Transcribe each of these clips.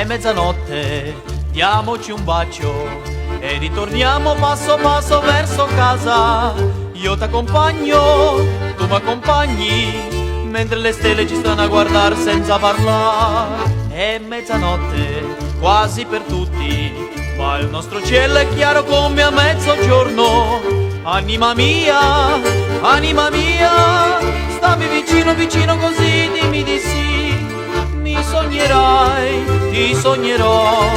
è mezzanotte, diamoci un bacio e ritorniamo passo passo verso casa. Io t'accompagno, tu m'accompagni, mentre le stelle ci stanno a guardare senza parlare. È mezzanotte, quasi per tutti, ma il nostro cielo è chiaro come a mezzogiorno. Anima mia, stammi vicino, vicino così dimmi di sì. Mi sognerai, ti sognerò,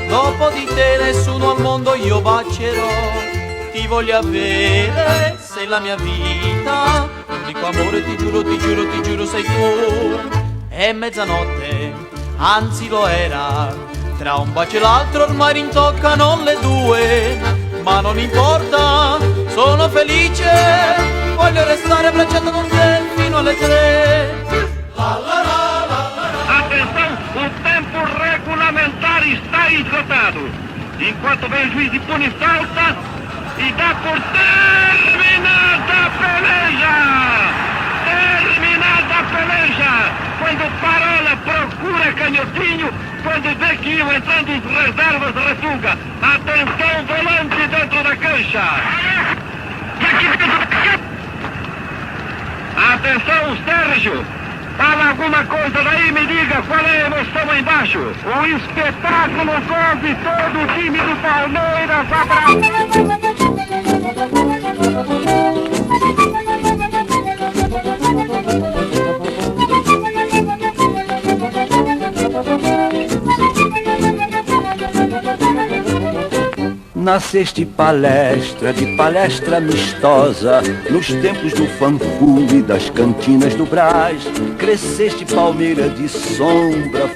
dopo di te nessuno al mondo io bacerò. Ti voglio avere, sei la mia vita, l'unico amore ti giuro, ti giuro, ti giuro sei tu. È mezzanotte, anzi lo era, tra un bacio e l'altro ormai rintoccano le 2, ma non importa, sono felice, voglio restare abbracciato con te fino alle 3. Atenção, o tempo regulamentar está esgotado. Enquanto vem o juiz de pune falta e dá por terminada a peleja. Terminada a peleja. Quando Parola procura Canhotinho, quando vê que iam entrando os reservas, refuga. Atenção, volante dentro da cancha. Atenção, Sérgio. Fala alguma coisa daí, me diga qual é a emoção aí embaixo. O espetáculo goze todo o time do Palmeiras. Nasceste palestra, de palestra amistosa, nos tempos do fanfume das cantinas do Brás. Cresceste palmeira de sombra.